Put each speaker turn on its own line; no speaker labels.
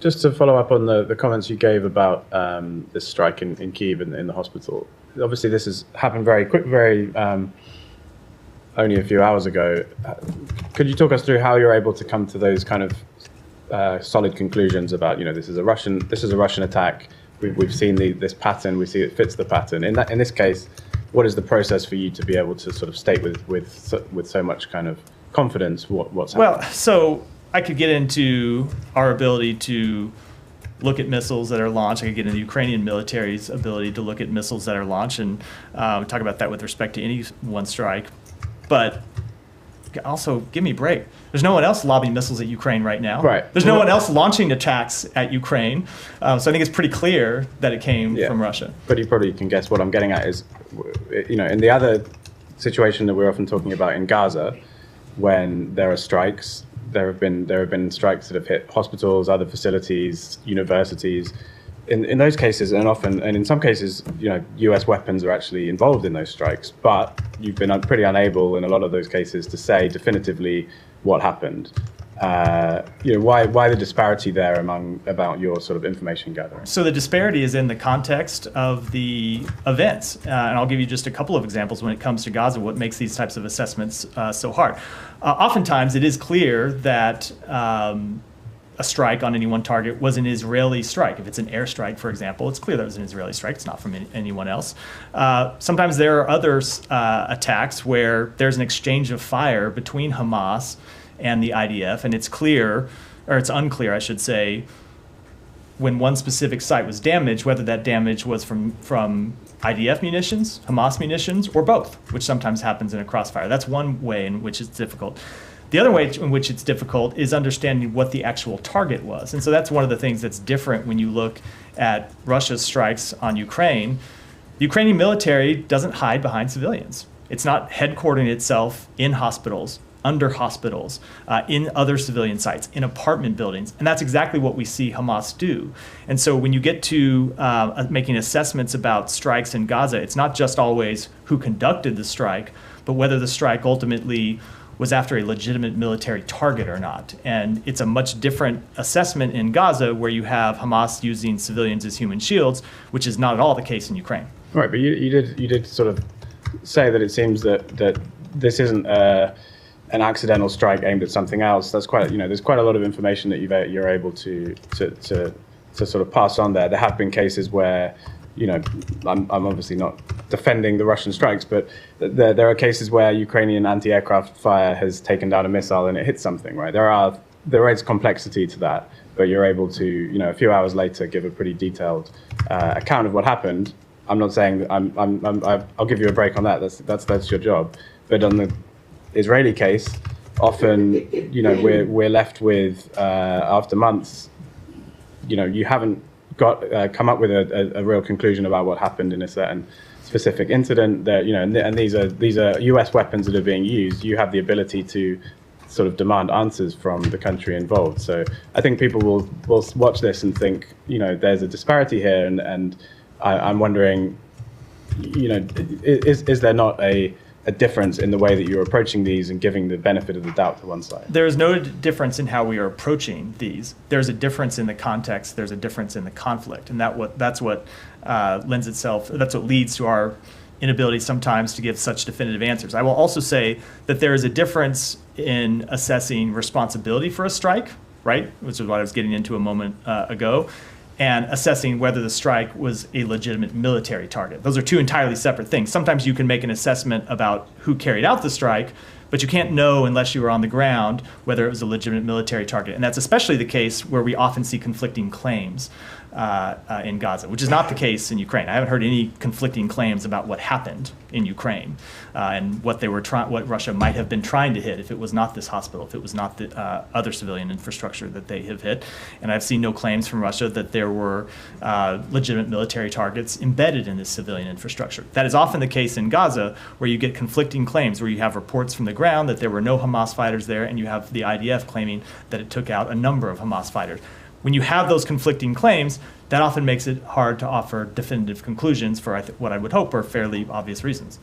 just to follow up on the comments you gave about this strike in Kyiv in the hospital. Obviously, this has happened very quick, only a few hours ago. Could you talk us through how you're able to come to those kind of solid conclusions about, this is a Russian attack. We've seen this pattern. We see it fits the pattern. In this case, what is the process for you to be able to sort of state with so much kind of confidence what's happening?
Well, so I could get into our ability to look at missiles that are launched. I could get into the Ukrainian military's ability to look at missiles that are launched, and talk about that with respect to any one strike. But also, give me a break. There's no one else lobbing missiles at Ukraine right now.
Right.
There's no one else launching attacks at Ukraine. So I think it's pretty clear that it came from Russia.
But you probably can guess what I'm getting at is, in the other situation that we're often talking about in Gaza, when there are strikes, there have been strikes that have hit hospitals, other facilities, universities. In those cases, and in some cases, U.S. weapons are actually involved in those strikes. But you've been pretty unable in a lot of those cases to say definitively what happened. Why the disparity there about your sort of information gathering?
So the disparity is in the context of the events, and I'll give you just a couple of examples when it comes to Gaza. What makes these types of assessments so hard? Oftentimes, it is clear that a strike on any one target was an Israeli strike. If it's an airstrike, for example, it's clear that it was an Israeli strike. It's not from anyone else. Sometimes there are other attacks where there's an exchange of fire between Hamas and the IDF, and it's unclear, I should say, when one specific site was damaged, whether that damage was from IDF munitions, Hamas munitions, or both, which sometimes happens in a crossfire. That's one way in which it's difficult. The other way in which it's difficult is understanding what the actual target was. And so that's one of the things that's different when you look at Russia's strikes on Ukraine. The Ukrainian military doesn't hide behind civilians. It's not headquartering itself in hospitals, under hospitals, in other civilian sites, in apartment buildings. And that's exactly what we see Hamas do. And so when you get to making assessments about strikes in Gaza, it's not just always who conducted the strike, but whether the strike ultimately was after a legitimate military target or not. And it's a much different assessment in Gaza, where you have Hamas using civilians as human shields, which is not at all the case in Ukraine.
Right, but you did sort of say that it seems that this isn't an accidental strike aimed at something else. That's quite, there's quite a lot of information that you're able to sort of pass on there. There have been cases where, I'm obviously not defending the Russian strikes, but there are cases where Ukrainian anti-aircraft fire has taken down a missile and it hits something, right? There is complexity to that, but you're able to, a few hours later, give a pretty detailed account of what happened. I'm not saying I'll give you a break on that. That's your job. But on the Israeli case, often, we're left with after months, you haven't come up with a real conclusion about what happened in a certain specific incident. That and these are U.S. weapons that are being used. You have the ability to sort of demand answers from the country involved. So I think people will watch this and think, there's a disparity here, and I'm wondering, is there not a difference in the way that you're approaching these and giving the benefit of the doubt to one side?
There is no difference in how we are approaching these. There's a difference in the context. There's a difference in the conflict, and that's what leads to our inability sometimes to give such definitive answers. I will also say that there is a difference in assessing responsibility for a strike, right, which is what I was getting into a moment ago, and assessing whether the strike was a legitimate military target. Those are two entirely separate things. Sometimes you can make an assessment about who carried out the strike, but you can't know unless you were on the ground whether it was a legitimate military target. And that's especially the case where we often see conflicting claims in Gaza, which is not the case in Ukraine. I haven't heard any conflicting claims about what happened in Ukraine and what Russia might have been trying to hit if it was not this hospital, if it was not the other civilian infrastructure that they have hit. And I've seen no claims from Russia that there were legitimate military targets embedded in this civilian infrastructure. That is often the case in Gaza, where you get conflicting claims, where you have reports from the ground that there were no Hamas fighters there, and you have the IDF claiming that it took out a number of Hamas fighters. When you have those conflicting claims, that often makes it hard to offer definitive conclusions for what I would hope are fairly obvious reasons.